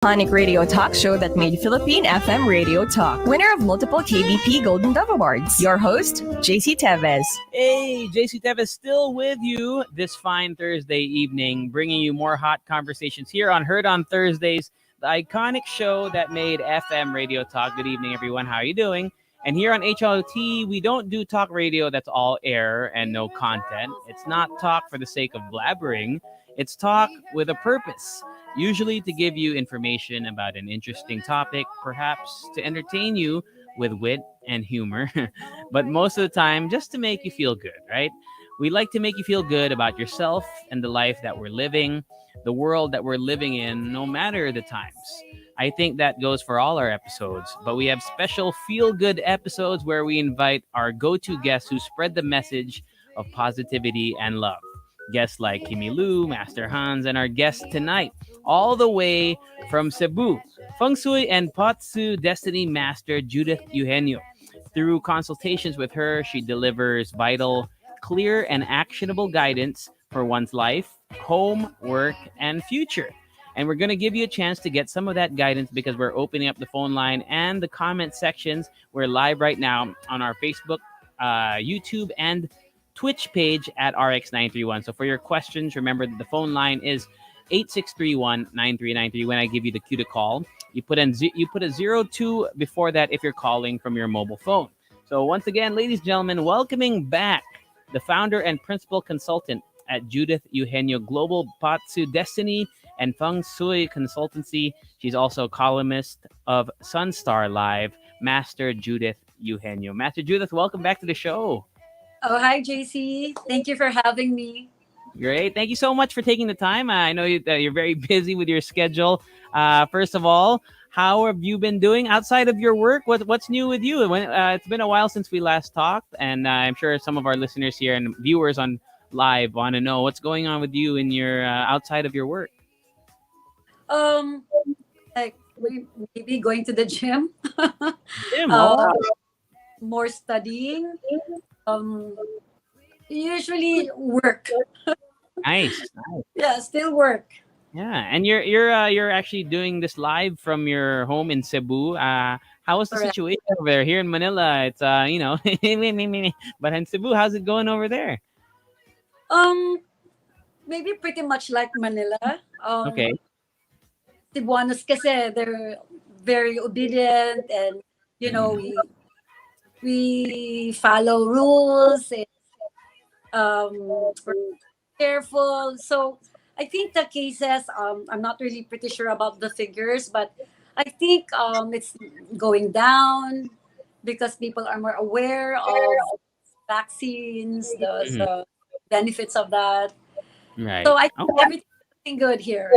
iconic radio talk show that made Philippine FM radio talk. Winner of multiple KBP Golden Dove Awards. Your host, JC Tevez. Hey, JC Tevez still with you this fine Thursday evening, bringing you more hot conversations here on Heard on Thursdays, the iconic show that made FM radio talk. Good evening, everyone. How are you doing? And here on HLT, we don't do talk radio that's all air and no content. It's not talk for the sake of blabbering. It's talk with a purpose. Usually to give you information about an interesting topic, perhaps to entertain you with wit and humor, but most of the time just to make you feel good, right? We like to make you feel good about yourself and the life that we're living, the world that we're living in, no matter the times. I think that goes for all our episodes, but we have special feel-good episodes where we invite our go-to guests who spread the message of positivity and love. Guests like Kimi Lu, Master Hans, and our guest tonight, all the way from Cebu, Feng Shui and Potsu Destiny Master Judith Eugenio. Through consultations with her, she delivers vital, clear, and actionable guidance for one's life, home, work, and future. And we're going to give you a chance to get some of that guidance because we're opening up the phone line and the comment sections. We're live right now on our Facebook, YouTube, and Twitch page at RX931. So for your questions, remember that the phone line is 8631-9393. When I give you the cue to call, you put a 02 before that if you're calling from your mobile phone. So once again, ladies and gentlemen, welcoming back the founder and principal consultant at Judith Eugenio Global Potsu Destiny and Feng Shui Consultancy. She's also a columnist of Sunstar Live, Master Judith Eugenio. Master Judith, welcome back to the show. Oh, hi, JC. Thank you for having me. Great. Thank you so much for taking the time. I know you're very busy with your schedule. First of all, how have you been doing outside of your work? What's new with you? It's been a while since we last talked, and I'm sure some of our listeners here and viewers on live want to know what's going on with you in your outside of your work. Like maybe going to the gym. Jim, More studying. Usually work. Nice. Yeah, still work. Yeah, and you're actually doing this live from your home in Cebu. How is the Correct. situation over there? Here in Manila, it's but in Cebu, how's it going over there? Maybe pretty much like Manila. Okay. Cebuanos kasi they're very obedient, and we follow rules, and we're careful. So I think the cases, I'm not really pretty sure about the figures, but I think it's going down because people are more aware of vaccines, the benefits of that. Right. So I think everything's good here.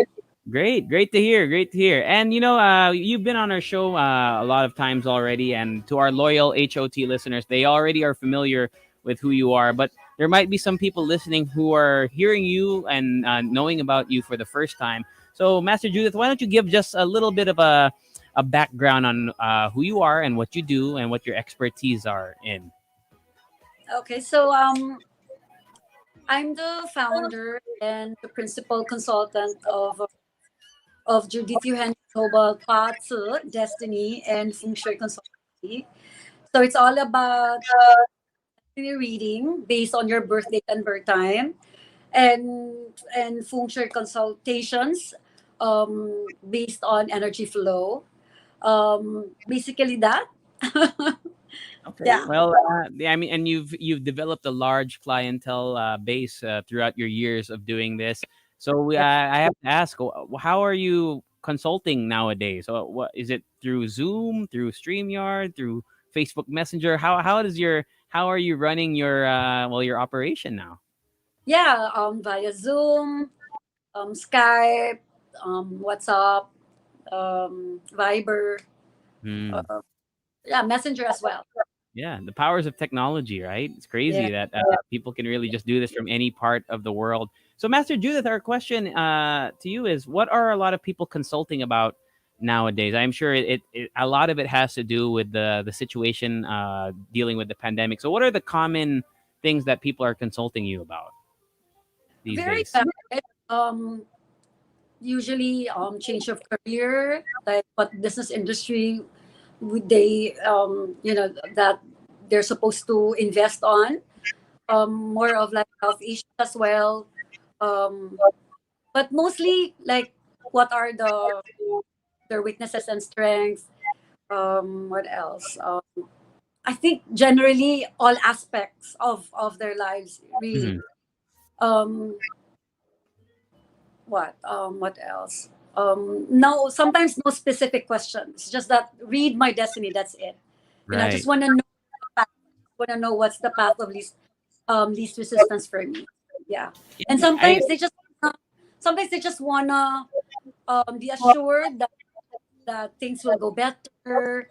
Great to hear. And you've been on our show a lot of times already, and to our loyal HOT listeners, they already are familiar with who you are, but there might be some people listening who are hearing you and knowing about you for the first time. So Master Judith, why don't you give just a little bit of a background on who you are and what you do and what your expertise are in? Okay, so I'm the founder and the principal consultant of Judith Eugenio Global Potsu Destiny and Feng Shui Consultancy. So it's all about reading based on your birth date and birth time, and Feng Shui consultations based on energy flow. Basically that. Okay. Yeah. Well, I mean, and you've developed a large clientele base throughout your years of doing this. So I have to ask, how are you consulting nowadays? So what is it, through Zoom, through StreamYard, through Facebook Messenger? How are you running your your operation now? Yeah, via Zoom, Skype, WhatsApp, Viber, Hmm. yeah, Messenger as well. Yeah, the powers of technology, right? It's crazy Yeah. that people can really just do this from any part of the world. So, Master Judith, our question to you is: what are a lot of people consulting about nowadays? I'm sure a lot of it has to do with the situation dealing with the pandemic. So, what are the common things that people are consulting you about these Very days? varied. Um, usually change of career, like what business industry would they that they're supposed to invest on, more of like health issues as well, um, but mostly like what are their weaknesses and strengths. What else? I think generally all aspects of their lives really. Mhm. Um, what else? No, sometimes no specific questions. Just that read my destiny. That's it. I just Right. want to know. Want to know what's the path of least resistance for me. Yeah, and I sometimes they just wanna be assured that things will go better.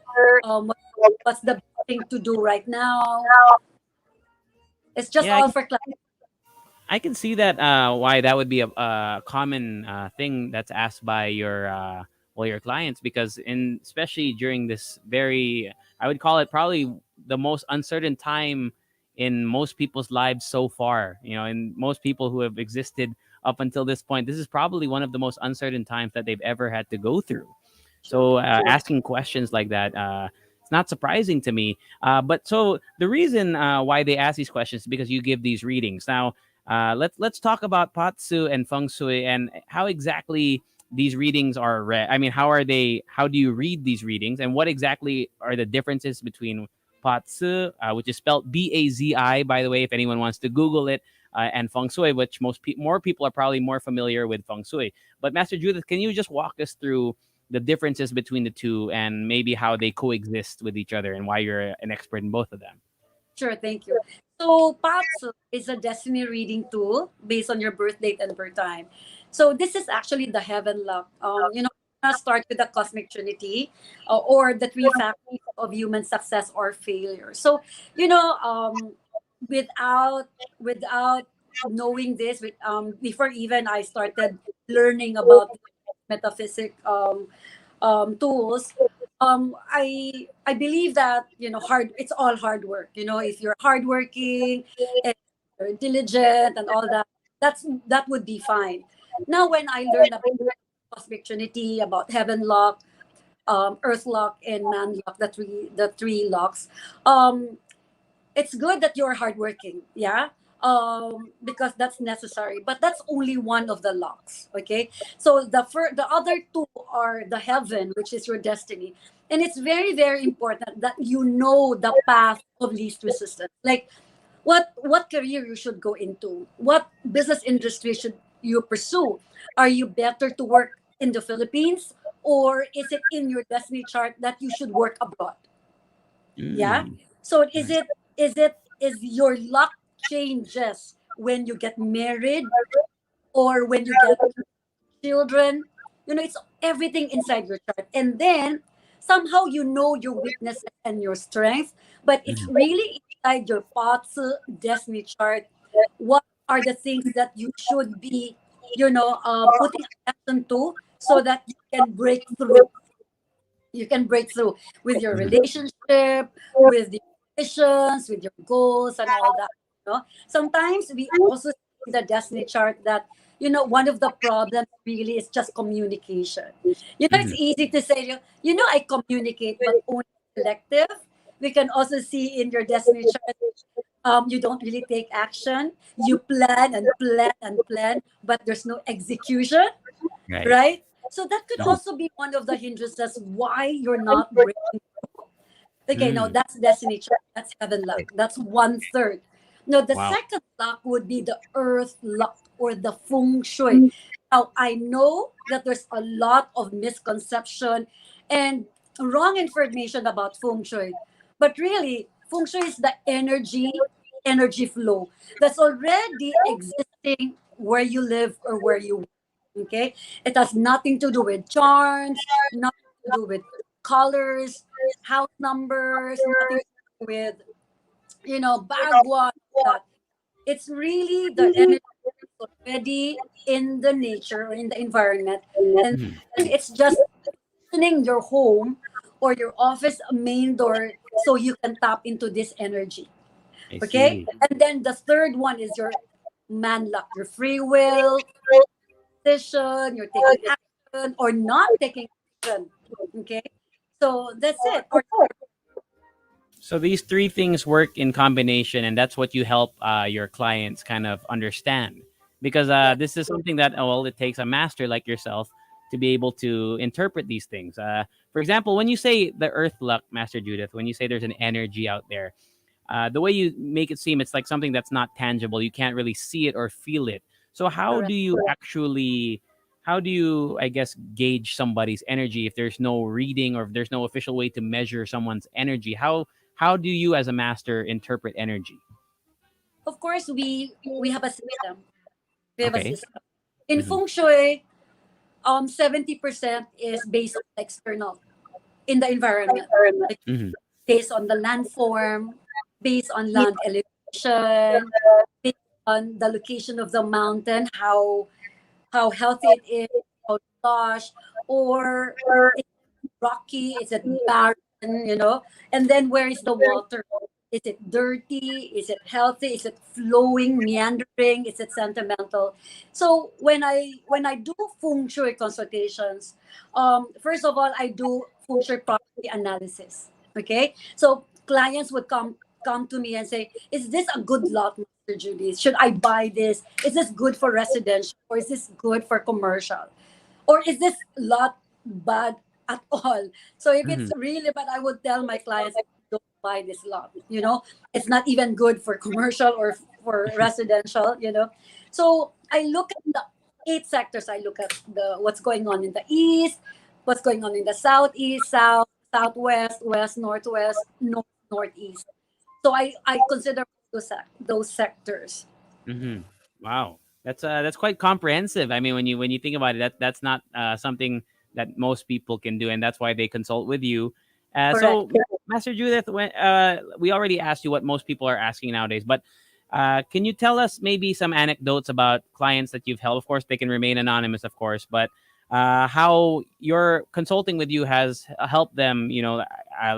What's the best thing to do right now? It's just yeah, all for class. I can see that why that would be a common thing that's asked by your clients, because in especially during this very, I would call it probably the most uncertain time in most people's lives so far, and most people who have existed up until this point, this is probably one of the most uncertain times that they've ever had to go through. So asking questions like that, it's not surprising to me. But so the reason why they ask these questions is because you give these readings. Now, let's talk about Patsu and Feng Shui and how exactly these readings are read. I mean, how are they? How do you read these readings, and what exactly are the differences between Patsu, which is spelled Bazi, by the way, if anyone wants to Google it, and Feng Shui, which more people are probably more familiar with Feng Shui. But Master Judith, can you just walk us through the differences between the two and maybe how they coexist with each other and why you're an expert in both of them? Sure, thank you. So Patsu is a destiny reading tool based on your birth date and birth time. So this is actually the heaven lock. I'm gonna start with the cosmic trinity, or the three factors of human success or failure. So you know, without knowing this, before even I started learning about metaphysic tools, I believe that it's all hard work. If you're hardworking and you're diligent and all that, that would be fine. Now when I learned about cosmic trinity, about heaven lock, earth lock, and man lock, the three locks, um it's good that you're hardworking, yeah, because that's necessary, but that's only one of the locks. Okay, so the other two are the heaven, which is your destiny, and it's very very important that you know the path of least resistance, like what career you should go into, what business industry should you pursue. Are you better to work in the Philippines, or is it in your destiny chart that you should work abroad? Yeah. Mm. So is your luck changes when you get married or when you get children? It's everything inside your chart. And then somehow you know your weaknesses and your strengths, but it's Mhm. really inside your path destiny chart. What are the things that you should be, putting attention to so that you can break through with your Mhm. relationship, with your visions, with your goals, and all that. Sometimes we also see the destiny chart that one of the problems really is just communication. It's Mhm. easy to say, I communicate, but only selective. We can also see in your destiny chart, you don't really take action. You plan and plan and plan, but there's no execution, Right. right? So that could Mhm. also be one of the hindrances why you're not breaking. Okay, no, Mm. that's destiny chart. That's heaven luck. That's one third. Now the Wow. second luck would be the earth luck or the feng shui. Now I know that there's a lot of misconception and wrong information about feng shui, but really feng shui is the energy flow that's already existing where you live or where you work. Okay, it has nothing to do with charms, nothing to do with colors, house numbers, nothing to do with bagua, that. It's really the energy already in the nature or in the environment, and Mhm. then it's just opening your home or your office main door so you can tap into this energy. I Okay, see. and then the third one is your man luck, your free will, decision, you're taking action, or not taking action. Okay, so that's it. Or So these three things work in combination, and that's what you help your clients kind of understand. Because this is something that well, it takes a master like yourself to be able to interpret these things. For example, when you say the earth luck, Master Judith, when you say there's an energy out there, the way you make it seem, it's like something that's not tangible. You can't really see it or feel it. So how do correct. you actually, how do you, I guess, gauge somebody's energy if there's no reading or if there's no official way to measure someone's energy? How do you, as a master, interpret energy? Of course, we have a system. We have a Okay. system. In Hmm. feng shui, 70% is based on the external in the environment, like Hmm. based on the landform, based on land elevation, based on the location of the mountain, how healthy it is, how lush, or it's rocky, is it barren, and then where is the water? Is it dirty? Is it healthy? Is it flowing, meandering? Is it sentimental? So when I do feng shui consultations, first of all, I do feng shui property analysis. Okay, so clients would come to me and say, "Is this a good lot, Mr. Judy? Should I buy this? Is this good for residential, or is this good for commercial, or is this lot bad at all?" So if Hmm. it's really bad, I would tell my clients, don't buy this lot. It's not even good for commercial or for residential. So I look at the 8 sectors. I look at the what's going on in the east, what's going on in the southeast, south, southwest, west, northwest, north, northeast. So I consider those sectors. Hmm. Wow, that's quite comprehensive. I mean, when you think about it, that's not something that most people can do, and that's why they consult with you. Correct. So, Master Judith, when we already asked you what most people are asking nowadays, but can you tell us maybe some anecdotes about clients that you've helped? Of course, they can remain anonymous, of course, but how your consulting with you has helped them,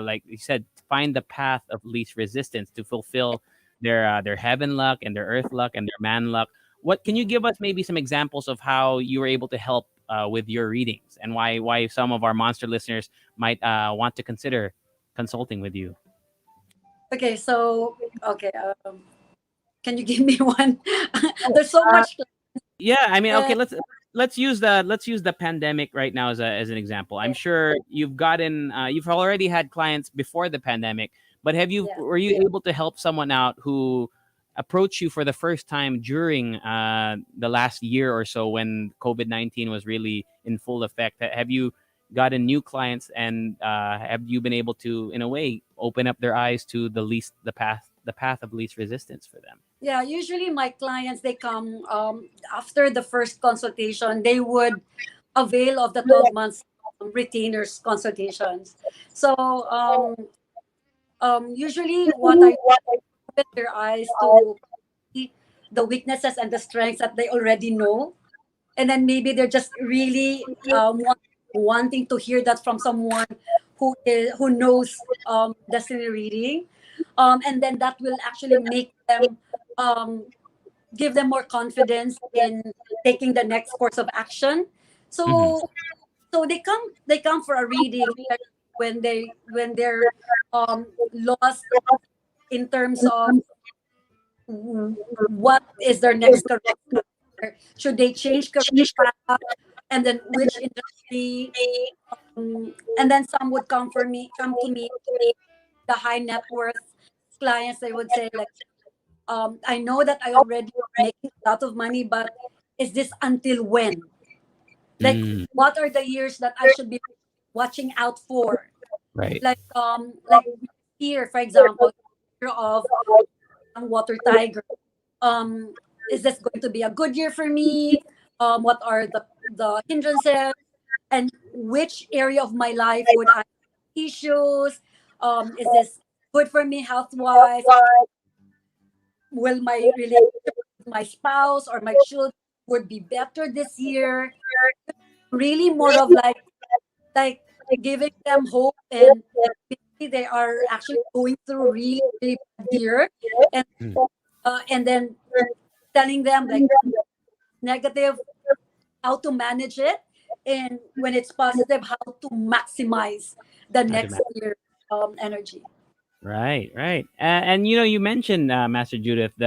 like you said, find the path of least resistance to fulfill their heaven luck and their earth luck and their man luck. What can you give us maybe some examples of how you were able to help with your readings and why some of our monster listeners might want to consider consulting with you? Okay, so okay, can you give me one? There's so much. Yeah, I mean, okay, Uh, let's use the pandemic right now as an example. I'm sure you've already had clients before the pandemic, but yeah. were you able to help someone out who approached you for the first time during the last year or so when COVID-19 was really in full effect? Have you gotten new clients and have you been able to, in a way, open up their eyes to the path of least resistance for them? Yeah, usually my clients, they come after the first consultation, they would avail of the 12 months retainers consultations. So usually what I open their eyes to see the weaknesses and the strengths that they already know, and then maybe they're just really wanting to hear that from someone who knows destiny reading, and then that will actually make them um, give them more confidence in taking the next course of action. Hmm. So they come for a reading when they're lost in terms of what is their next career. Should they change career path, and then which industry? And then some would come to me, the high net worth clients. They would say like, I know that I already making a lot of money, but is this until when? Like, Mm, what are the years that I should be watching out for? right. Like here, for example, year of water tiger. Is this going to be a good year for me? What are the hindrances, and which area of my life would I have issues? Is this good for me health wise? Will my relationship with my spouse or my children would be better this year? Really more of like giving them hope, and maybe they are actually going through really, really bad year, and Mm, and then telling them like negative how to manage it, and when it's positive, how to maximize the next year energy. Right, right. And you know, you mentioned Master Judith,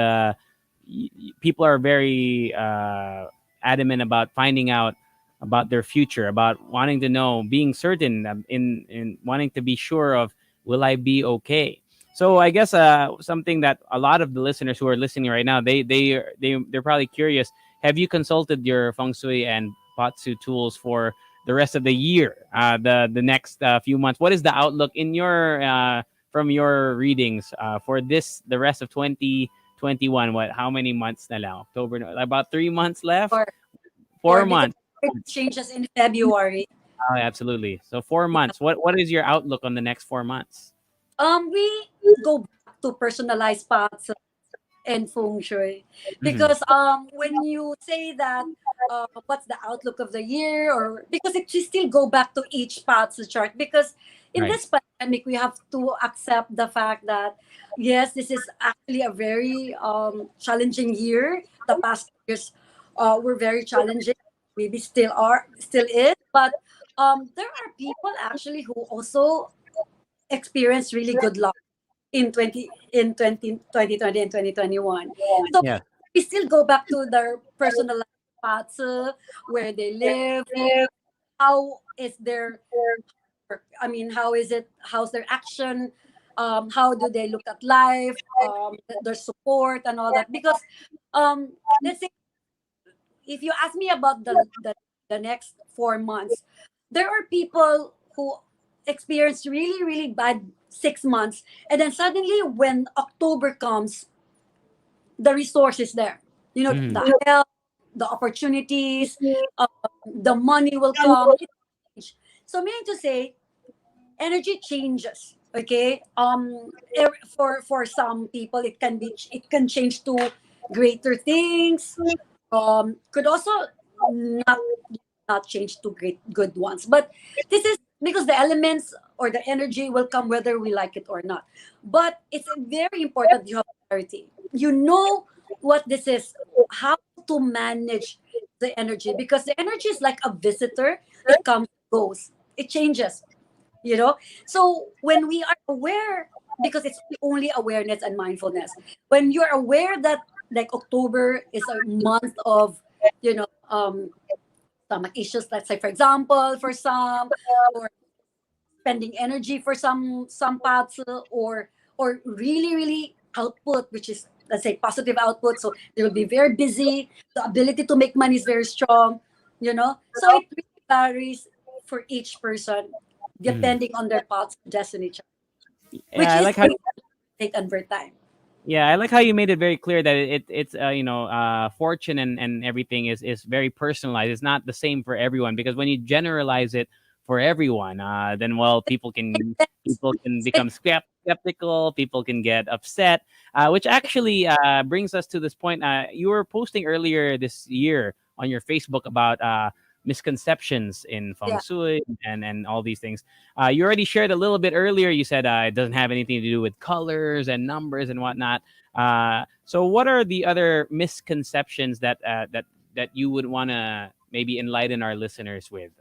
people are very adamant about finding out about their future, about wanting to know, being certain, in wanting to be sure of, will I be okay? So I guess something that a lot of the listeners who are listening right now, they're probably curious. Have you consulted your feng shui and batsu tools for the rest of the year, the next few months? What is the outlook in your from your readings for the rest of 2021? What, how many months na lang? October, about 3 months left. Or 4 months. because it changes in February. Oh, absolutely. So 4 months. What is your outlook on the next 4 months? We go back to personalized paths and feng shui, Mhm. because when you say that, what's the outlook of the year, or because it you still go back to each path's chart, because in Right. this pandemic we have to accept the fact that yes, this is actually a very challenging year. The past years were very challenging, maybe still is, but there are people actually who also experience really good luck in 2020 and 2021. So Yeah. we still go back to their personal paths, where they live, how is their work, I mean, how is it, how's their action, how do they look at life, their support and all that. Because let's say, if you ask me about the next 4 months, there are people who experience really, really bad 6 months. And then suddenly, when October comes, the resource is there. You know, Mhm. the help, the opportunities, the money will come. It change. So, meaning to say, energy changes. Okay. For some people, it can change to greater things. Could also not not change to great good ones. But this is because the elements or the energy will come whether we like it or not. But it's very important you have clarity. You know what this is, how to manage the energy, because the energy is like a visitor. It comes, goes, it changes. You know, so when we are aware, because it's only awareness and mindfulness. When you're aware that like October is a month of, you know, stomach issues, let's say, for example, for some, or spending energy for some paths, or really, really output, which is, let's say, positive output, so they will be very busy, the ability to make money is very strong, you know. So it really varies for each person Mhm. depending on their paths destiny chart, Yeah, which I is like how take over time. Yeah, I like how you made it very clear that it's fortune and everything is very personalized. It's not the same for everyone, because when you generalize it for everyone, then well, people can become skeptical. People can get upset, which actually brings us to this point. You were posting earlier this year on your Facebook about misconceptions in feng Yeah. shui and all these things. You already shared a little bit earlier. You said it doesn't have anything to do with colors and numbers and whatnot. So, what are the other misconceptions that you would want to maybe enlighten our listeners with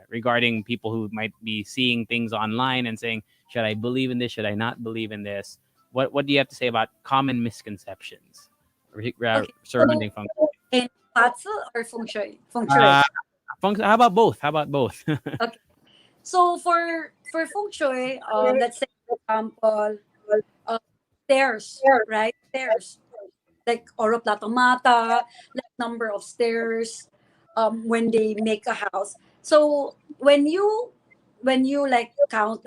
regarding people who might be seeing things online and saying, "Should I believe in this? Should I not believe in this?" What do you have to say about common misconceptions Okay. So surrounding feng in paths or feng shui? Feng shui? shui. How about both? How about both? Okay. So for feng shui, let's say, for example, uh, stairs, right? Stairs, like oroplatomata, like number of stairs, when they make a house. So when you like count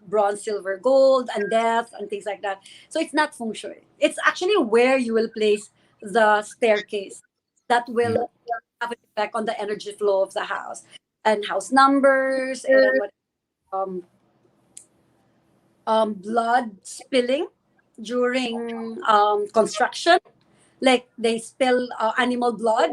bronze, silver, gold, and death and things like that. So it's not feng shui. It's actually where you will place the staircase that will have an effect on the energy flow of the house, and house numbers, and what, um, blood spilling during construction, like they spill animal blood.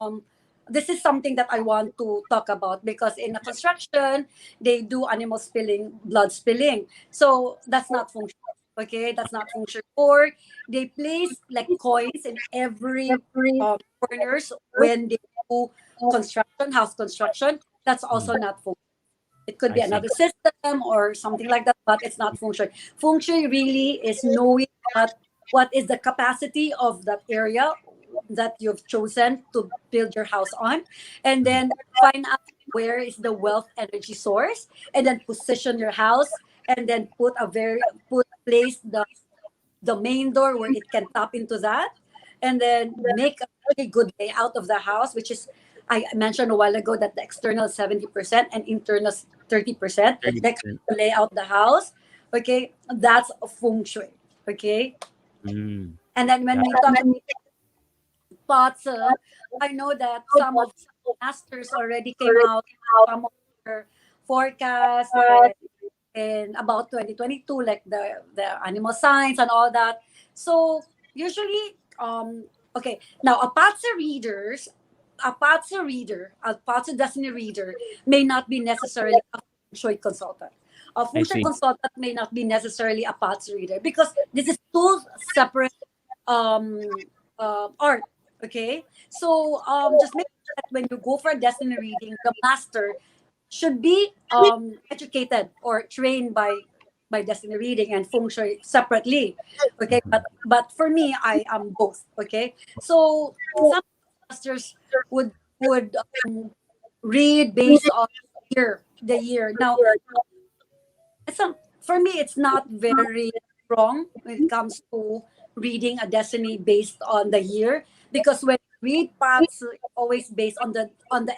Um, this is something that I want to talk about, because in the construction they do animal spilling, blood spilling. So that's not feng shui. Okay, that's not feng shui. Or they place like coins in every corners when they do construction, house construction, that's also not feng shui. It could be I see. another system or something like that, but it's not feng shui. Feng shui really is knowing what is the capacity of that area that you've chosen to build your house on, and then find out where is the wealth energy source, and then position your house, and then put place the main door where it can tap into that, and then make a really good layout of the house, which is I mentioned a while ago that the external is 70% and internal is 30%. Like 30%. lay out the house. Okay, that's a feng shui. Okay, Mm. and then when we talk about pots, I know that some of the masters already came out some of their forecast and about 2022, like the animal signs and all that. So usually, okay, now a Patsa Destiny reader may not be necessarily a Feng Shui consultant. A I Feng Shui see. consultant may not be necessarily a Patsa reader because this is two separate um, art. Okay, so just make sure that when you go for a Destiny reading, the master should be educated or trained by destiny reading and feng shui separately. Okay, but for me, I am both. Okay, so some masters would read based on the year. Now, for me, it's not very wrong when it comes to reading a destiny based on the year, because when you read paths, it's always based on the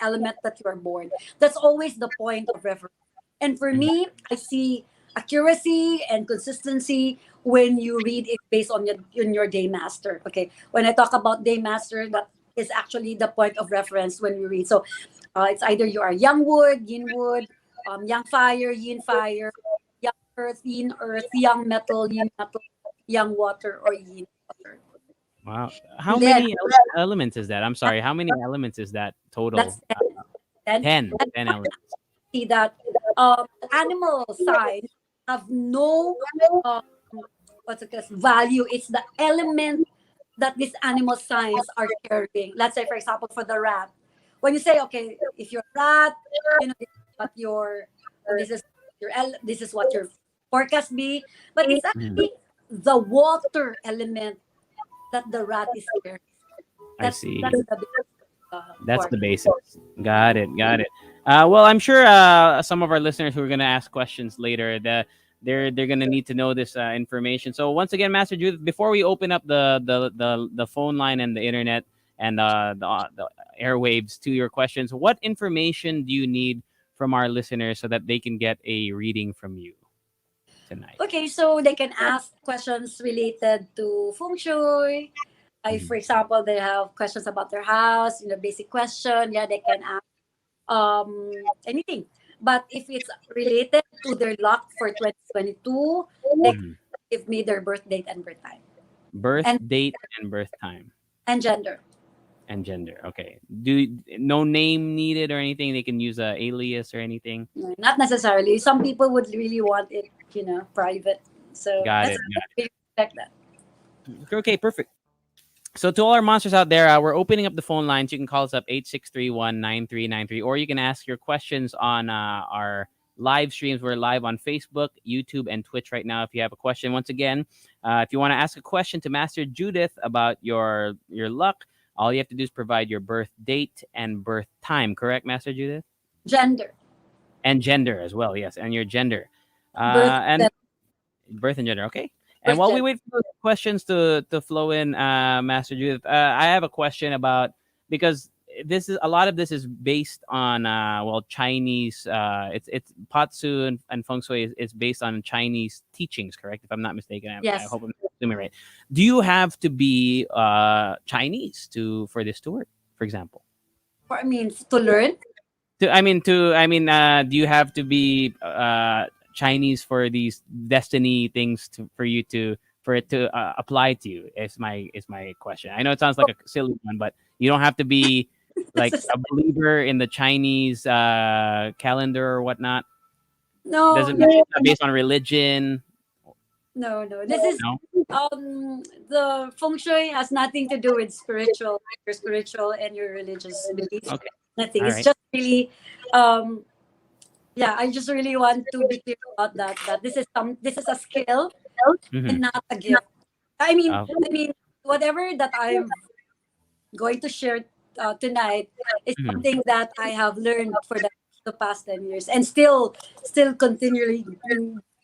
element that you are born. That's always the point of reference. And for me, I see accuracy and consistency when you read it based on your day master. Okay, when I talk about day master, that is actually the point of reference when we read. So it's either you are yang wood, yin wood, yang fire, yin fire, yang earth, yin earth, yang metal, yin metal, yang water, or yin water. Wow. How And then many elements is that? I'm sorry. How many elements is that total? that's 10. 10. And 10 elements. see that animal signs have no um, what's it called, value. It's the element that these animal signs are carrying. Let's say, for example, for the rat, when you say, okay, if you're a rat, this is what this is what your forecast be, but it's Mhm. actually the water element that the rat is carrying. I That's see. that's the big That's part. the basics. Got it. Got it. Well, I'm sure some of our listeners who are going to ask questions later, they're going to need to know this information. So once again, Master Judith, before we open up the phone line and the internet and the airwaves to your questions, what information do you need from our listeners so that they can get a reading from you tonight? Okay, so they can ask questions related to feng shui. If, Mhm. for example, they have questions about their house, basic question, yeah, they can ask anything. But if it's related to their luck for 2022, they can Mhm. give me their birth date and birth time Birth and date and birth time. gender. And gender. Okay. No name needed or anything? They can use a alias or anything. No, not necessarily. Some people would really want it, private. So Got that's it. we respect that. Okay, perfect. So to all our monsters out there, we're opening up the phone lines. You can call us up 8631-9393, or you can ask your questions on our live streams. We're live on Facebook, YouTube, and Twitch right now. If you have a question, once again, if you want to ask a question to Master Judith about your luck, all you have to do is provide your birth date and birth time. Correct, Master Judith? Gender, And gender as well. Yes, and your gender, birth, and birth and gender. Okay. And birth while we gender. wait for those questions to flow in, Master Judith, I have a question about, because a lot of this is based on Chinese. It's Patsu and Feng Shui is based on Chinese teachings, correct? If I'm not mistaken, I Yes. hope I'm assuming right. Do you have to be Chinese for this to work? For example, I mean, to learn. do you have to be Chinese for these destiny things for it to apply to you? Is my question. I know it sounds like a silly one, but you don't have to be like a believer in the Chinese calendar or whatnot. No, Doesn't no, it's not based on religion. no. This is No. the feng shui has nothing to do with your spiritual and your religious beliefs. Okay. Nothing. All It's right. just really, um, yeah. I just really want to be clear about that. That this is a skill Mm-hmm. and not a gift. I mean, Uh, whatever that I'm going to share tonight is mhm. something that I have learned for the past 10 years, and still continually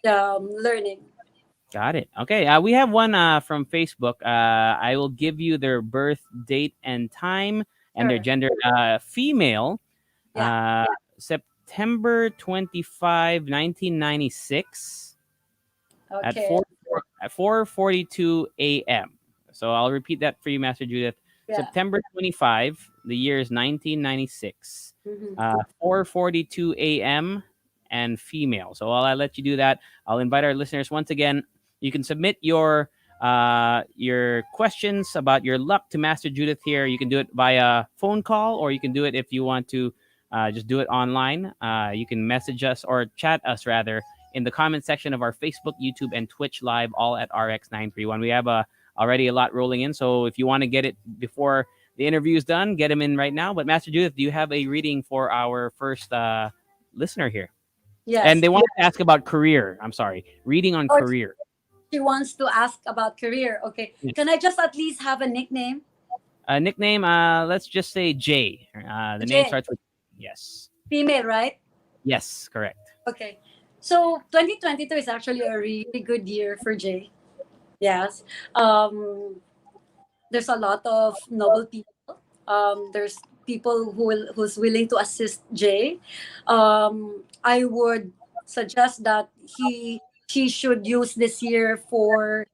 learning. Got it. Okay. We have one from Facebook. I will give you their birth date and time and their Sure. gender. Female, Yeah. September 25, 1996 at Okay. 4:42 a.m. So I'll repeat that for you, Master Judith. Yeah. September 25, the year is 1996, Hmm. 4:42 a.m. and female. So while I let you do that, I'll invite our listeners once again. You can submit your questions about your luck to Master Judith here. You can do it via phone call, or you can do it if you want to just do it online. You can message us or chat us rather in the comment section of our Facebook, YouTube, and Twitch live, all at RX931. We have already a lot rolling in, so if you want to get it before the interview is done, get them in right now. But Master Judith, do you have a reading for our first listener here? And Yes. they want to ask about career. I'm sorry, reading on Or career. she wants to ask about career. Okay. Can I just at least have a nickname? Nickname, let's just say J. The name J. starts with yes. Female, right? Yes, correct. Okay. So 2022 is actually a really good year for Jay. Yes. There's a lot of noble people. There's people who's willing to assist Jay. I would suggest that she should use this year for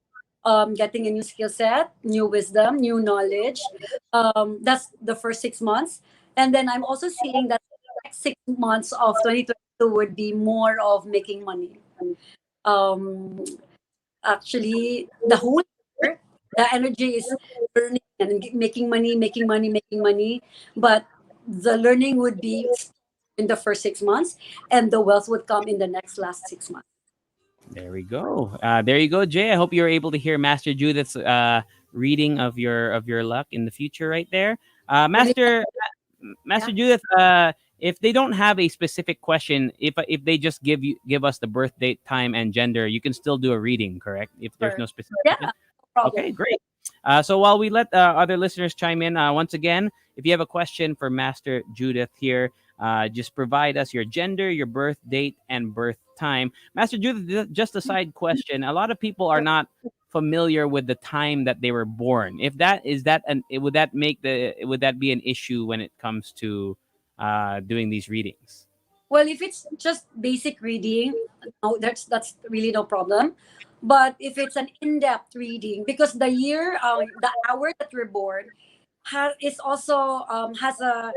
getting a new skill set, new wisdom, new knowledge. That's the first 6 months, and then I'm also seeing that the next 6 months of 2022 would be more of making money. Um, Actually, the whole year, the energy is learning and making money. But the learning would be in the first 6 months, and the wealth would come in the next last 6 months. There we go. There you go, Jay. I hope you're able to hear Master Judith's reading of your luck in the future, right there. Really, Master yeah, Judith, if they don't have a specific question, if they just give us the birth date, time, and gender, you can still do a reading, correct? If there's sure. no specific Yeah, question. no Okay, problem. great. So while we let other listeners chime in, once again, if you have a question for Master Judith here, just provide us your gender, your birth date, and birth time. Master Judith, just a side question. A lot of people are not familiar with the time that they were born. If that is that, an would that be an issue when it comes to doing these readings? Well, if it's just basic reading, no, that's really no problem. But if it's an in-depth reading, because the hour that we're born, is also has a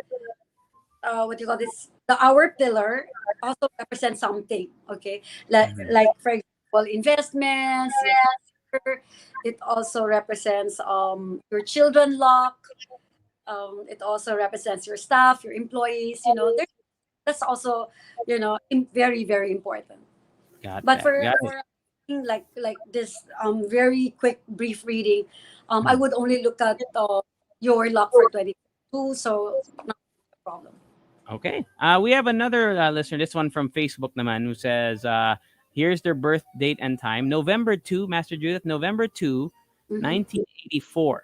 what you call this, the hour pillar also represents something. Okay, Mhm. like for example, investments, your career. It also represents your children luck. It also represents your staff, your employees. That's also very very important. Got But that. Got it. for like this very quick brief reading, I Mhm. would only look at your luck for 22, so not a problem. Okay. We have another listener, this one from Facebook naman, who says, here's their birth date and time. November 2, Master Judith, November 2, Mm-hmm. 1984.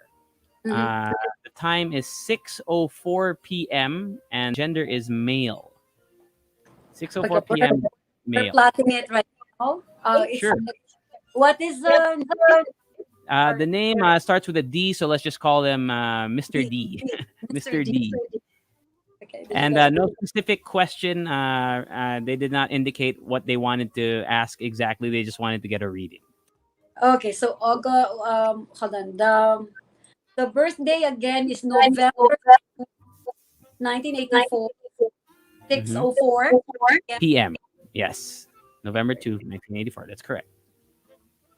Mm-hmm. Uh, the time is 6:04 p.m. and gender is male. Okay, 6:04 p.m. we're male. plotting it right now. It's Sure. what is the name? The Or name starts with a D, so let's just call him Mr. D, D. Mr. Mr. D. D. Okay, this And guy. no specific question. They did not indicate what they wanted to ask exactly. They just wanted to get a reading. Okay, so August. Hold on. The birthday again is November 1984, Mhm. 6:04. Yeah, PM. Yes. November 2, 1984. That's correct.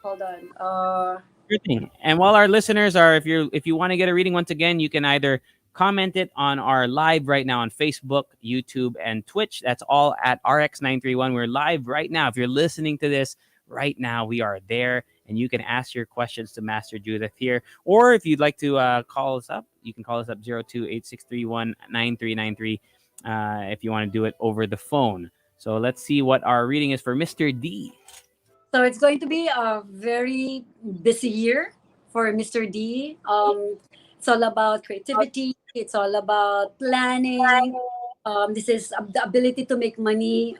hold on. Sure thing. And while our listeners are, if you want to get a reading once again, you can either comment it on our live right now on Facebook, YouTube, and Twitch. That's all at RX931. We're live right now. If you're listening to this right now we are there, and you can ask your questions to Master Judith here. Or if you'd like to call us up, you can call us up 02-8631-9393 if you want to do it over the phone. So let's see what our reading is for Mr. D. So it's going to be a very busy year for Mr. D. It's all about creativity. It's all about planning. This is the ability to make money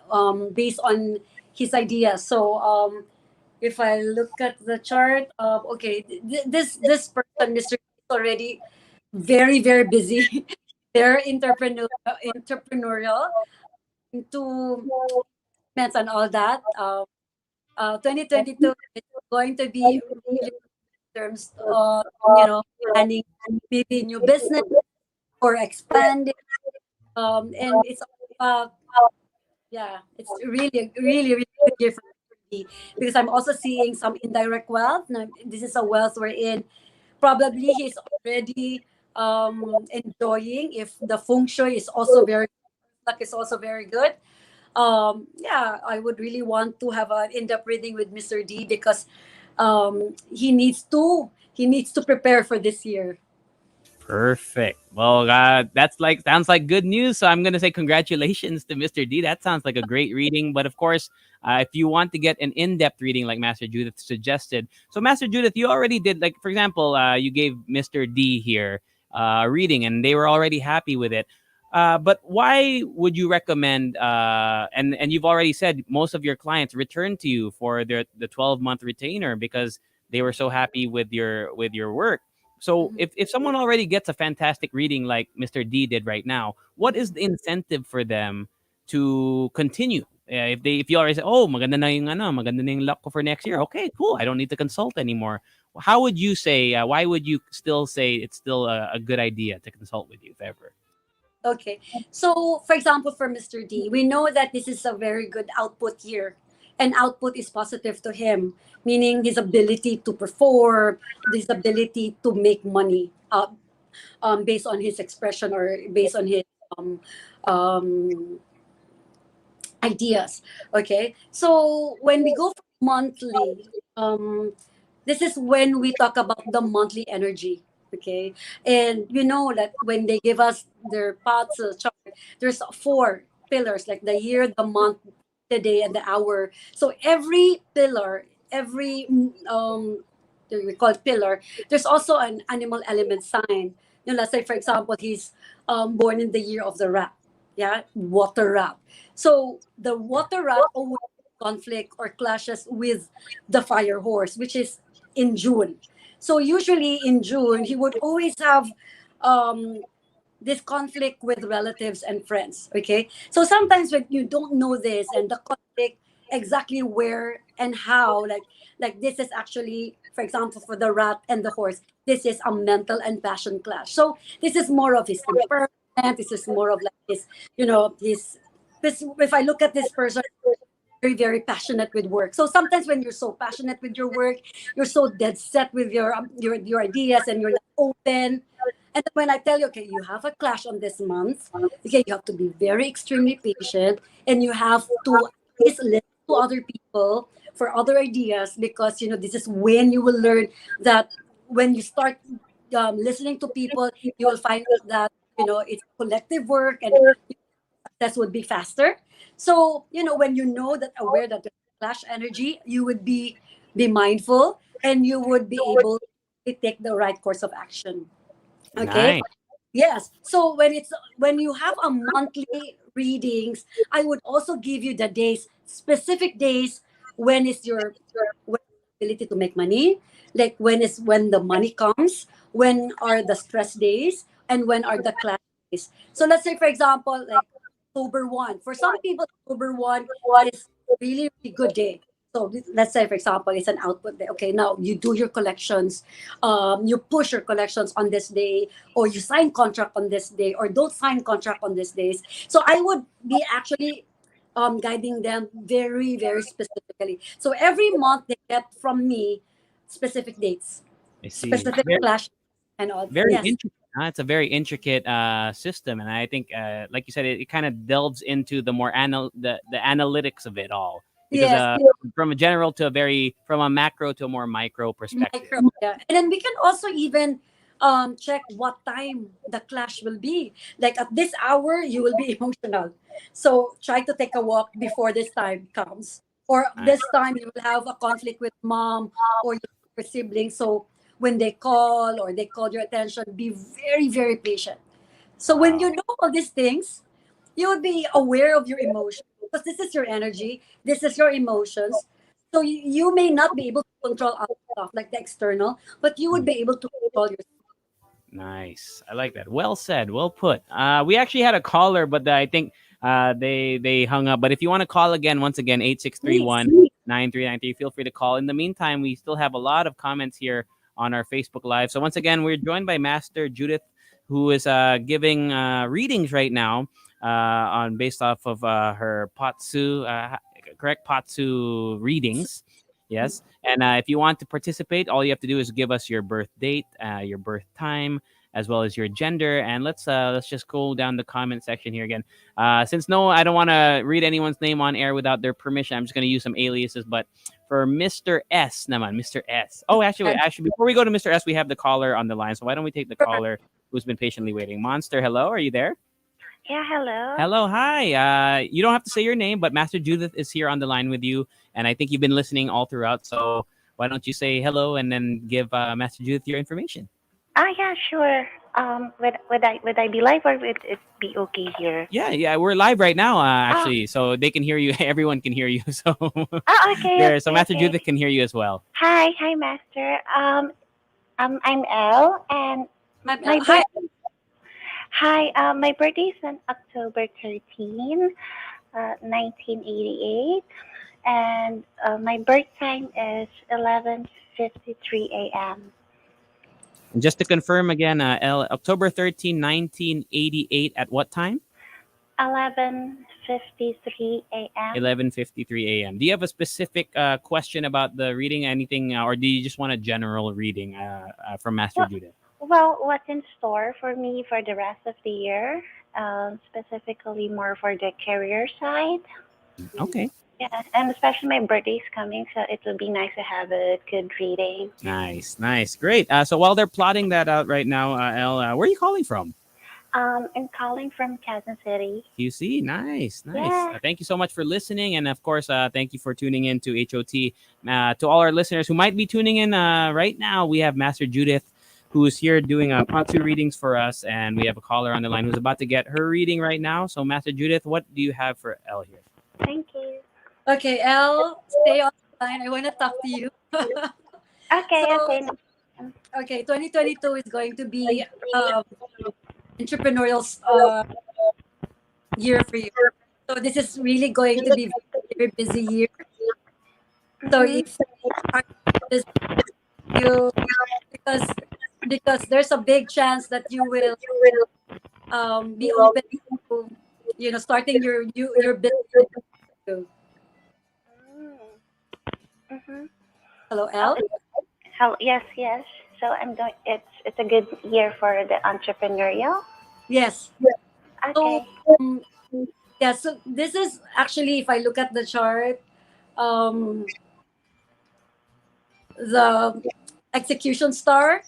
based on his ideas. So if I look at the chart, okay, this person, Mr. D, is already very very busy. Very entrepreneurial into events and all that. 2022 is going to be really in terms of planning maybe new business or expanding. And it's all about, yeah, it's really good year for me because I'm also seeing some indirect wealth. Now, this is a wealth wherein probably he's already enjoying if the feng shui is also very luck is also very good. Yeah, I would really want to have an in-depth reading with Mr. D because he needs to prepare for this year. Perfect. Well, that's like sounds like good news. So I'm gonna say congratulations to Mr. D. That sounds like a great reading. But of course, if you want to get an in-depth reading like Master Judith suggested, so Master Judith, you already did. Like for example, you gave Mr. D here a reading, and they were already happy with it. But why would you recommend? And you've already said most of your clients return to you for the 12-month retainer because they were so happy with your work. So if someone already gets a fantastic reading like Mr. D did right now, what is the incentive for them to continue? If you already say, oh, maganda na yung luck ko for next year. Okay, cool. I don't need to consult anymore. How would you say? Why would you still say it's still a good idea to consult with you if ever? Okay. So, for example, for Mr. D, we know that this is a very good output year, and output is positive to him, meaning his ability to perform, his ability to make money based on his expression or based on his um, um, ideas. Okay. So, when we go for monthly, this is when we talk about the monthly energy. Okay, and you know that when they give us their paths chart, there's four pillars like the year, the month, the day, and the hour. So every pillar, every we call it pillar, there's also an animal element sign. Let's say for example he's born in the year of the rat. Yeah, water rat. So the water rat always conflict or clashes with the fire horse, which is in June. So usually in June, he would always have um, this conflict with relatives and friends. Okay, so sometimes when you don't know this and the conflict exactly where and how, like this is actually, for example, for the rat and the horse, this is a mental and passion clash. So this is more of his temperament. This is more of like his, his. This, if I look at this person, very very passionate with work. So sometimes when you're so passionate with your work, you're so dead set with your ideas and you're not open. And then when I tell you, okay, you have a clash on this month, okay, you have to be very extremely patient and you have to at least listen to other people for other ideas because this is when you will learn that when you start listening to people, you will find out that it's collective work and success would be faster. So, when you know that aware that there's clash energy, you would be mindful and you would be able to take the right course of action. Okay. Nice. Yes. So when you have a monthly readings, I would also give you the days, specific days when is your ability to make money, like when the money comes, when are the stress days, and when are the class days. So let's say for example, like October 1. For some people, October 1 is really, really good day. So let's say, for example, it's an output day. Okay, now you do your collections, you push your collections on this day, or you sign contract on this day, or don't sign contract on these days. So I would be actually guiding them very, very specifically. So every month they get from me specific dates, I see. specific clash, and all. Very Yes. intricate. It's a very intricate system, and I think, like you said, it kind of delves into the more the analytics of it all. because Yes, from a general to from a macro to a more micro perspective. micro. Yeah. And then we can also even check what time the clash will be. Like at this hour, you will be emotional. So try to take a walk before this time comes. Or Nice. this time you will have a conflict with mom or your siblings. So when they call or they call your attention, be very, very patient. So when you Wow. know all these things, you would be aware of your emotions because this is your energy, this is your emotions. So you may not be able to control other stuff like the external, but you would be able to control yourself. Nice. I like that. Well said. Well put. We actually had a caller, but I think they hung up. But if you want to call again, once again, 8631-9393, feel free to call. In the meantime, we still have a lot of comments here on our Facebook Live. So once again, we're joined by Master Judith, who is giving readings right now on based off of her Patsu, correct Patsu readings. Yes. And if you want to participate, all you have to do is give us your birth date, your birth time, as well as your gender. And let's just go down the comment section here again. Since I don't want to read anyone's name on air without their permission, I'm just going to use some aliases. But for Mr. S, naman, Mr. S. Oh, actually, before we go to Mr. S, we have the caller on the line. So why don't we take the caller who's been patiently waiting? Monster, hello, are you there? Yeah, hello. Hello, hi. You don't have to say your name, but Master Judith is here on the line with you, and I think you've been listening all throughout. So why don't you say hello and then give Master Judith your information? Yeah, sure. Would I be live or would it be okay here? Yeah, we're live right now, actually, so they can hear you. Everyone can hear you. So Okay. there, so Master Okay. Judith can hear you as well. Hi, Master. I'm Elle, and my Hi. my birthday is on October 13, 1988, and my birth time is 11:53 a.m. And just to confirm again, October 13, 1988, at what time? 11:53 a.m. 11:53 a.m. Do you have a specific question about the reading, anything, or do you just want a general reading from Master Well, Judith? well, what's in store for me for the rest of the year? Specifically, more for the career side. Okay. Yeah, and especially my birthday's coming, so it would be nice to have a good reading. Nice, great. So while they're plotting that out right now, Elle, where are you calling from? I'm calling from Kansas City. QC, nice. Yeah. Thank you so much for listening, and of course, thank you for tuning in to HOT. To all our listeners who might be tuning in right now, we have Master Judith, who is here doing Patsu readings for us, and we have a caller on the line who's about to get her reading right now. So, Master Judith, what do you have for Elle here? Thank you. Okay, Elle, stay on the line. I want to talk to you. Okay, So, okay. okay, 2022 is going to be entrepreneurial year for you. So this is really going to be a very busy year. So Mhm. if this you because there's a big chance that you will be open to starting your business. Mhm. Hello, Oh, Elle. yes. So I'm doing. It's a good year for the entrepreneurial. Yes. So Okay. um, yeah. So this is actually, if I look at the chart, um, the execution star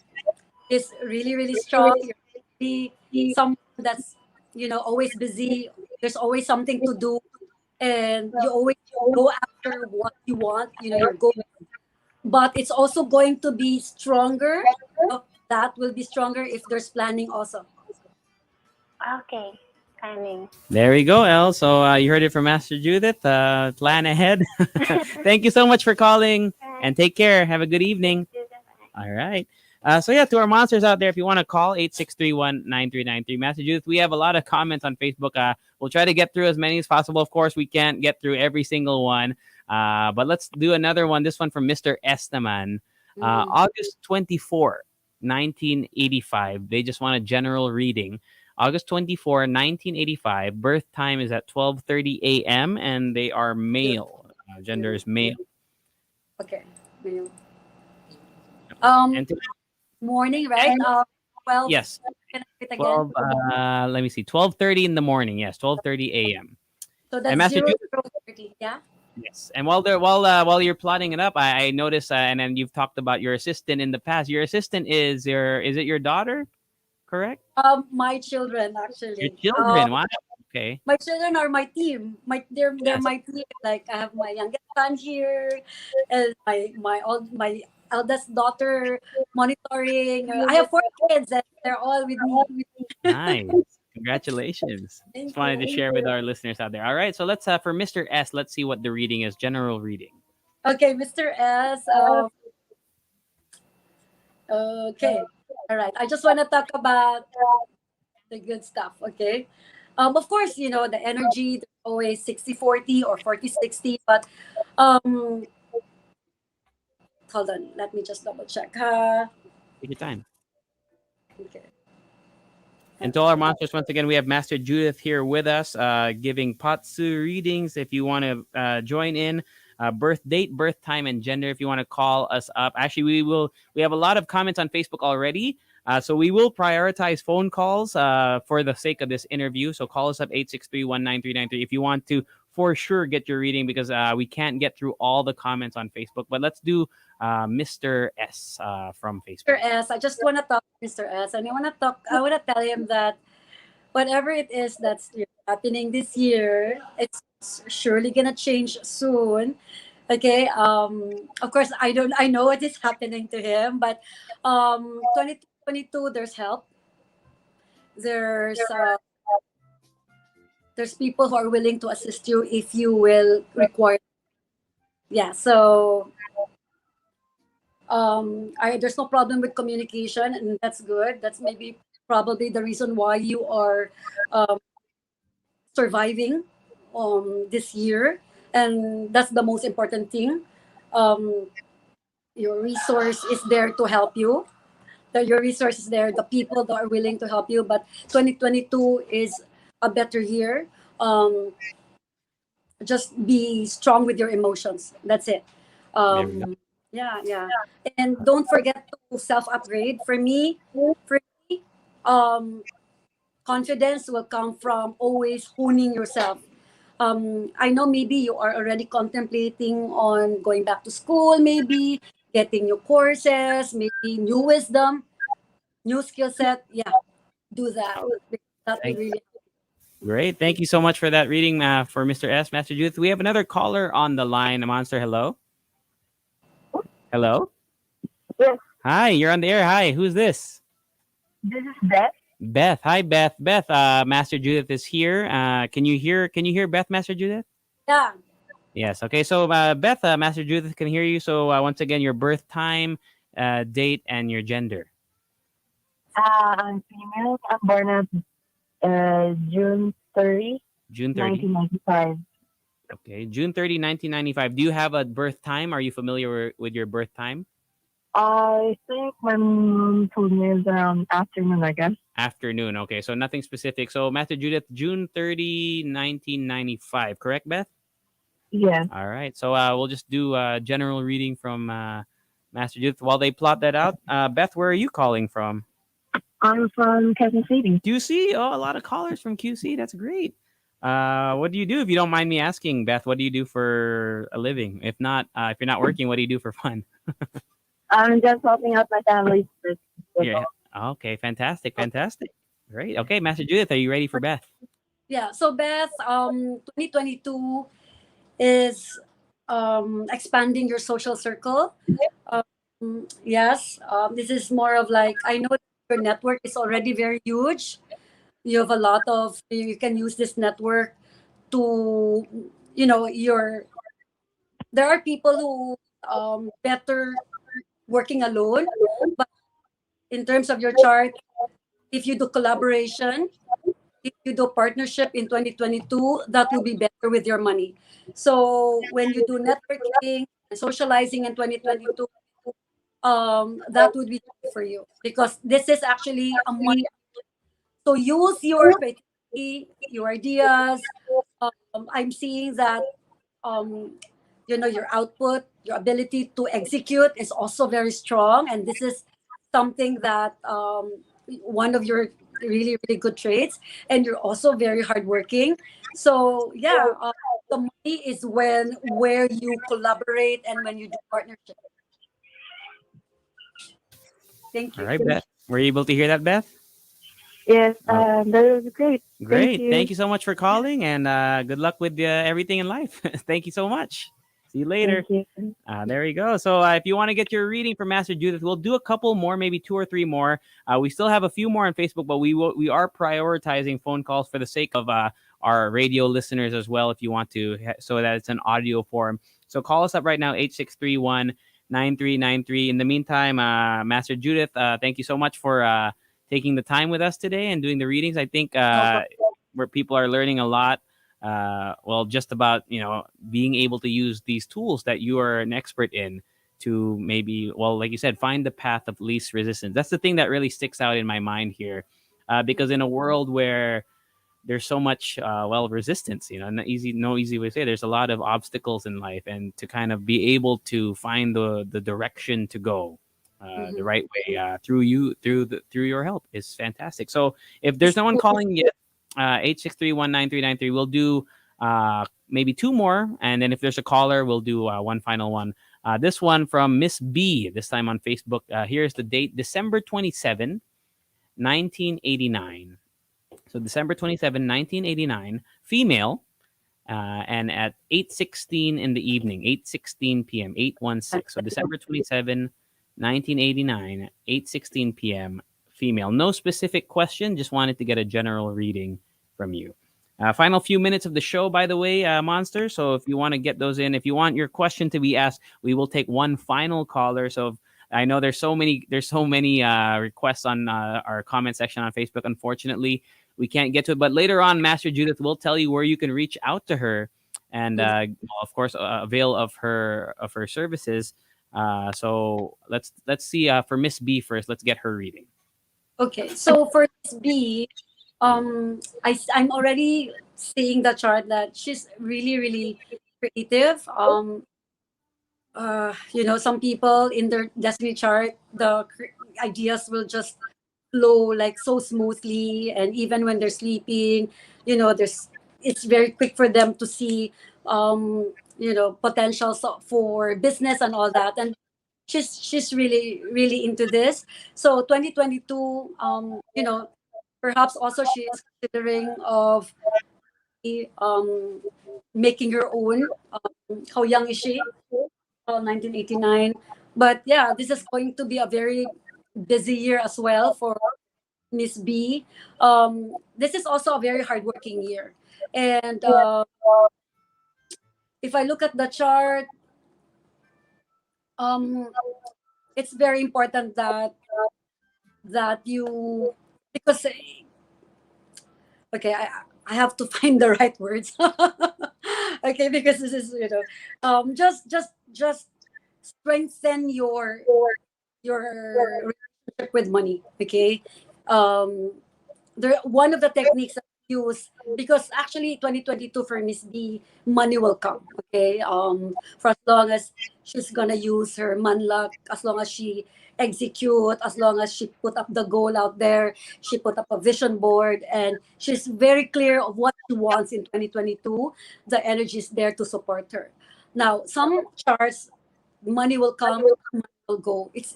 is really, really strong. You're really someone that's always busy. There's always something to do, and you always go after what you want. Your goal, but it's also going to be stronger. That will be stronger if there's planning also. Okay. Timing. There we go, Elle. So you heard it from Master Judith. Plan ahead. Thank you so much for calling, and take care. Have a good evening. All right. So yeah, to our monsters out there, if you want to call 8631-9393, Master Judith, we have a lot of comments on Facebook. We'll try to get through as many as possible. Of course, we can't get through every single one. But let's do another one. This one from Mr. Esteman. August 24, 1985. They just want a general reading. August 24, 1985. Birth time is at 12:30 a.m. and they are male. Gender is male. Okay. And Morning, right? 12. yes. Can I repeat again? 12 let me see, 12:30 in the morning. Yes, 12:30 a.m. So And that's Master Judith, 00:30. Yeah. Yes, and while you're plotting it up, I noticed, and then you've talked about your assistant in the past. Your assistant is it your daughter? Correct. My children Your actually. children. Wow. Okay. My children are my team. They're Yes. my team. Like I have my youngest son here, and my eldest daughter monitoring. I have 4 kids, and they're all with me. Nice. Congratulations. Just Thank wanted to you. share with our listeners out there. All right. So let's for Mr. S, let's see what the reading is. General reading. Okay, Mr. S. Okay. All right. I just want to talk about the good stuff. Okay. Of course, the energy. There's always 60-40 or 40-60, but um, hold on. Let me just double check. Take your time. Okay. And to all our monsters, once again, we have Master Judith here with us, giving Patsu readings. If you want to join in, birth date, birth time, and gender. If you want to call us up, actually, we have a lot of comments on Facebook already. So we will prioritize phone calls for the sake of this interview. So call us up 863-19393 if you want to for sure get your reading, because we can't get through all the comments on Facebook. But let's do Mr. S from Mr. Facebook. S. I just want to talk to Mr. S. And I want to tell him that whatever it is that's happening this year, it's surely gonna change soon. Okay. Of course, I know what is happening to him, but 2022, there's help. There's uh, there's people who are willing to assist you if you will require. Yeah. So there's no problem with communication, and that's good. That's maybe probably the reason why you are um, surviving this year, and that's the most important thing. um, your resource is there to help you. Your resource is there, the people that are willing to help you. But 2022 is a better year. um, just be strong with your emotions, that's it. There we go. Yeah, yeah. And don't forget to self upgrade. For me, um, confidence will come from always honing yourself. I know maybe you are already contemplating on going back to school, maybe getting new courses, maybe new wisdom, new skill set. Yeah, do that. That will Thank really. Great. Thank you so much for that reading for Mr. S. Master Judith. We have another caller on the line. Monster, hello. Hello. Yes, Hi, you're on the air. Hi, who's this? this is Beth. Beth. Hi, Beth. Beth, Master Judith is here. Can you hear Beth, Master Judith? Yeah. Yes. Okay. So, Beth, Master Judith can hear you. So, once again, your birth time, date, and your gender. I'm female. I'm born on June 30, June 30. 1995. Okay. June 30, 1995. Do you have a birth time? Are you familiar with your birth time? I think my mom told me it's around afternoon, I guess. Afternoon. Okay. So, nothing specific. So, Master Judith, June 30, 1995. Correct, Beth? Yes. All right. So we'll just do a general reading from Master Judith while they plot that out. Beth, where are you calling from? I'm from Kansas City. QC. Oh, a lot of callers from QC. That's great. What do you do, if you don't mind me asking, Beth? What do you do for a living? If not, if you're not working, what do you do for fun? I'm just helping out my family. Yeah. Okay. Fantastic. Fantastic. Great. Okay, Master Judith, are you ready for Beth? Yeah. So Beth, 2022 is expanding your social circle. Yes. This is more of like, I know your network is already very huge. You have a lot of, you can use this network to, there are people who better working alone, but in terms of your chart, if you do collaboration, if you do partnership in 2022, that will be better with your money. So when you do networking and socializing in 2022, that would be good for you, because this is actually a money. So use your creativity, your ideas. I'm seeing that your output, your ability to execute is also very strong, and this is something that one of your really really good traits. And you're also very hardworking. So yeah, the money is where you collaborate and when you do partnership. Thank All you. right, Beth. Were you able to hear that, Beth? Yes, Oh, that was great. Thank great. you. Thank you so much for calling, and good luck with everything in life. Thank you so much. See you later. Thank you. There you go. So if you want to get your reading from Master Judith, we'll do a couple more, maybe two or three more. We still have a few more on Facebook, but we are prioritizing phone calls for the sake of our radio listeners as well. If you want to, so that it's an audio form. So call us up right now, 8631-9393. In the meantime, Master Judith, thank you so much for taking the time with us today and doing the readings. I think where people are learning a lot. Well, just about being able to use these tools that you are an expert in to maybe, well, like you said, find the path of least resistance. That's the thing that really sticks out in my mind here, because in a world where there's so much resistance, no easy way to say, there's a lot of obstacles in life, and to kind of be able to find the direction to go the right way through your help is fantastic. So if there's no one calling yet, 8631-9393. We'll do maybe two more, and then if there's a caller, we'll do one final one. This one from Miss B, this time on Facebook. Here's the date: December 27, 1989. So December 27, 1989, female, and at 8:16 in the evening, 8:16 p.m., 8:16. So December 27, 1989, 8:16 p.m., female. No specific question, just wanted to get a general reading from you. Final few minutes of the show, by the way, Monster. So if you want to get those in, if you want your question to be asked, we will take one final caller. So I know there's so many requests on our comment section on Facebook. Unfortunately, we can't get to it. But later on, Master Judith will tell you where you can reach out to her, and of course, avail of her services. So let's see for Miss B first. Let's get her reading. Okay, so for Miss B, I'm already seeing the chart that she's really, really creative. Some people in their destiny chart, the ideas will just flow like so smoothly, and even when they're sleeping, it's very quick for them to see, potentials for business and all that. And she's really, really into this. So 2022, perhaps also she is considering of making her own. How young is she? 1989. But yeah, this is going to be a very busy year as well for Miss B. This is also a very hardworking year. And if I look at the chart, it's very important that you, because okay, I have to find the right words. Okay, because this is just strengthen your relationship with money. Okay, one of the techniques that I use, because actually 2022 for Miss B, money will come. Okay, for as long as she's gonna use her man luck, as long as she execute, as long as she put up the goal out there, she put up a vision board, and she's very clear of what she wants in 2022. The energy is there to support her. Now, some charts, money will come, money will go. It's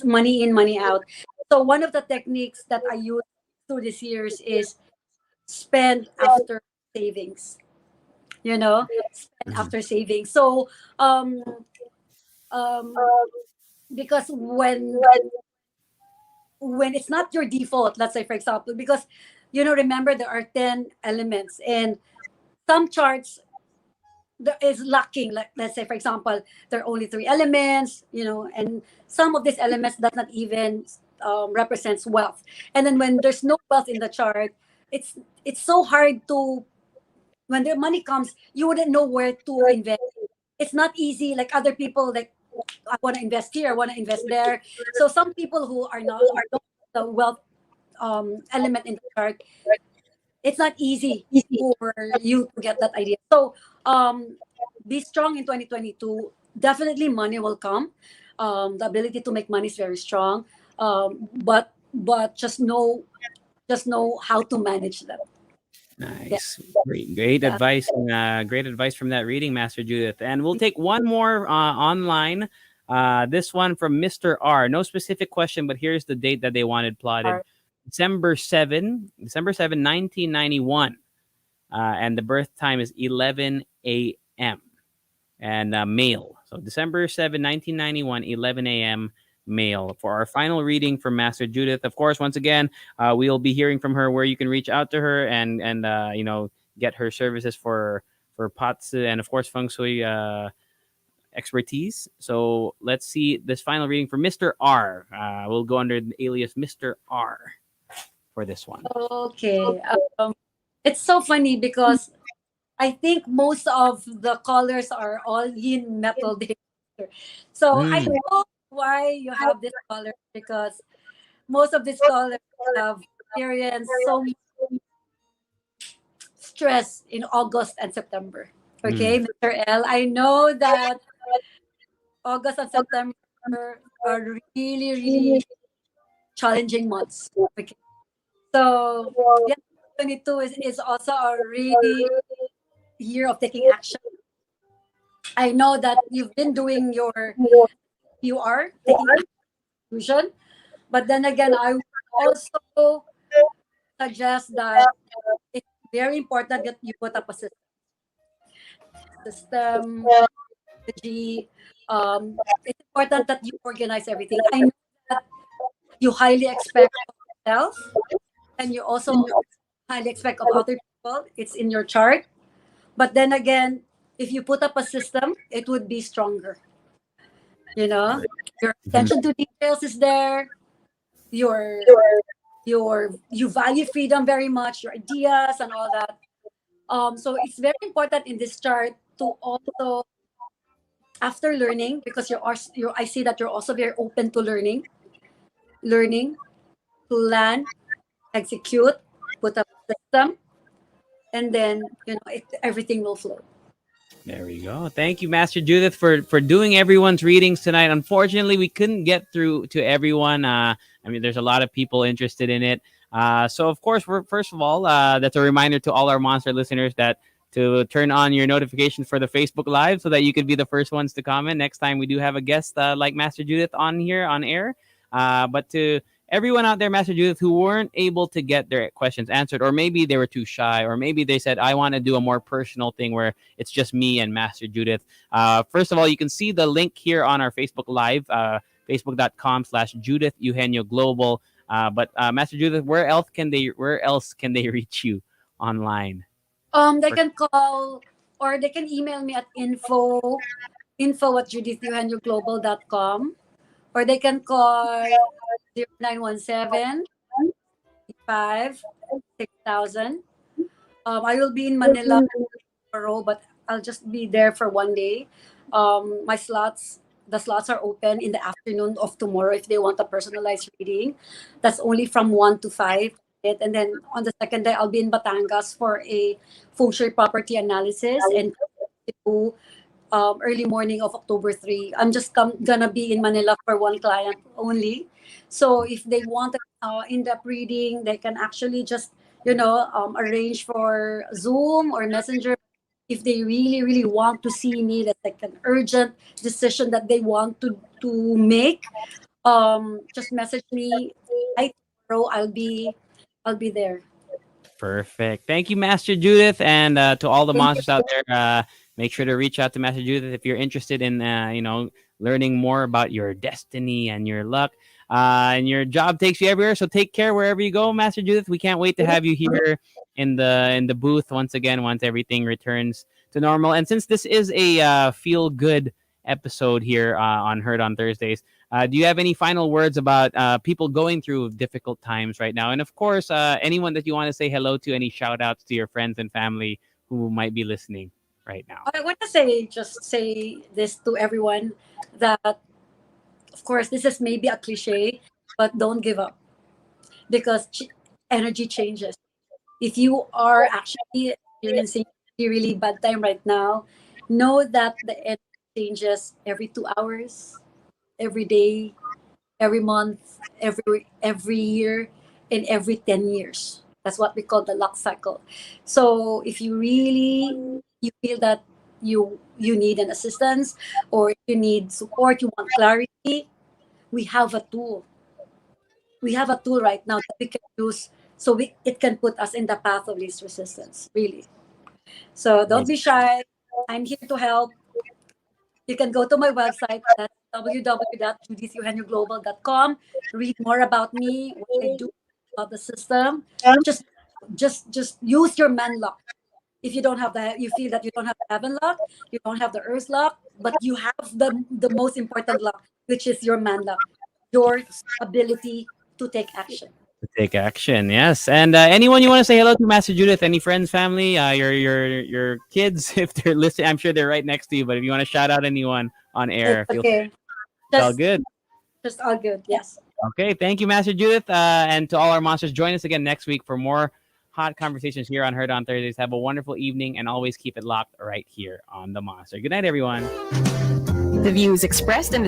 money in, money out. So one of the techniques that I use through these years is spend after savings. Spend Mhm. after savings. So um, because when it's not your default, let's say for example, because remember there are 10 elements, and some charts there is lacking, like let's say for example there are only three elements, and some of these elements does not even represents wealth. And then when there's no wealth in the chart, it's so hard to, when the money comes, you wouldn't know where to invest. It's not easy like other people, like I want to invest here, I want to invest there. So some people who are not the wealth element in the chart, it's not easy for you to get that idea. So be strong in 2022. Definitely money will come. The ability to make money is very strong. But just know how to manage them. Yeah. Nice. Great Yeah. advice. And, great advice from that reading, Master Judith. And we'll take one more online. This one from Mr. R. No specific question, but here's the date that they wanted plotted. December 7, 1991. And the birth time is 11 a.m. and male. So December 7, 1991, 11 a.m. male. For our final reading from Master Judith, of course, once again, we'll be hearing from her where you can reach out to her and get her services for Patsu and of course Feng Shui expertise. So let's see this final reading for Mr. R. We'll go under the alias Mr. R for this one. Okay. It's so funny because I think most of the colors are all yin metal detector. So I Mm. know why you have this color because most of these colors have experienced so much stress in August and September. Okay, Mm. Mr. L. I know that August and September are really, really challenging months. Okay. So yeah, 22 is also a really year of taking action. I know that you've been doing you are taking action, but then again, I would also suggest that it's very important that you put up a system strategy. It's important that you organize everything. I know that you highly expect of yourself, and you also highly expect of other people. It's in your chart, but then again, if you put up a system, it would be stronger. You know, your Mhm. attention to details is there. Your you value freedom very much. Your ideas and all that. So it's very important in this chart to also after learning because you're I see that you're also very open to learning, plan, execute, put up a system, and then everything will flow. There we go. Thank you, Master Judith, for doing everyone's readings tonight. Unfortunately, we couldn't get through to everyone. I mean, there's a lot of people interested in it. So, of course, first of all, that's a reminder to all our Monster listeners that to turn on your notifications for the Facebook Live so that you could be the first ones to comment next time we do have a guest like Master Judith on here on air. But to everyone out there, Master Judith, who weren't able to get their questions answered, or maybe they were too shy, or maybe they said, I want to do a more personal thing where it's just me and Master Judith. First of all, you can see the link here on our Facebook Live, facebook.com/Judith Eugenio Global. But Master Judith, where else can they reach you online? They can call or they can email me at info at juditheugenioglobal.com or they can call 0917 6,000. I will be in Manila tomorrow, but I'll just be there for one day. The slots are open in the afternoon of tomorrow if they want a personalized reading. That's only from 1 to 5. And then on the second day, I'll be in Batangas for a feng shui property analysis and early morning of October 3. I'm just gonna be in Manila for one client only. So if they want in-depth reading, they can actually just, arrange for Zoom or Messenger. If they really, really want to see me, that's like an urgent decision that they want to make, just message me. Tomorrow I'll be there. Perfect. Thank you, Master Judith, and to all the Thank monsters out there. Make sure to reach out to Master Judith if you're interested in, learning more about your destiny and your luck. And your job takes you everywhere, so take care wherever you go, Master Judith. We can't wait to have you here in the booth once again once everything returns to normal. And since this is a feel good episode here on Heard on Thursdays, do you have any final words about people going through difficult times right now? And of course, anyone that you want to say hello to, any shout outs to your friends and family who might be listening right now? I want to just say this to everyone that, of course, this is maybe a cliche, but don't give up because energy changes. If you are actually experiencing a really bad time right now, know that the energy changes every 2 hours, every day, every month, every year, and every 10 years. That's what we call the luck cycle. So if you feel that you need an assistance, or you need support, you want clarity, we have a tool. We have a tool right now that we can use, so it can put us in the path of least resistance, really. So don't be shy. I'm here to help. You can go to my website, that's www.juditheugenioglobal.com. Read more about me, what I do, about the system. Just use your man luck. If you don't have that, you feel that you don't have the heaven luck, you don't have the earth luck, but you have the most important luck, which is your man luck, your ability to take action. To take action, yes. And anyone you want to say hello to, Master Judith? Any friends, family, your kids, if they're listening? I'm sure they're right next to you. But if you want to shout out anyone on air, feel Okay. it's all good. Just all good. Yes. Okay, thank you, Master Judith, and to all our monsters. Join us again next week for more hot conversations here on Heard on Thursdays. Have a wonderful evening, and always keep it locked right here on the Monster. Good night, everyone. The views expressed in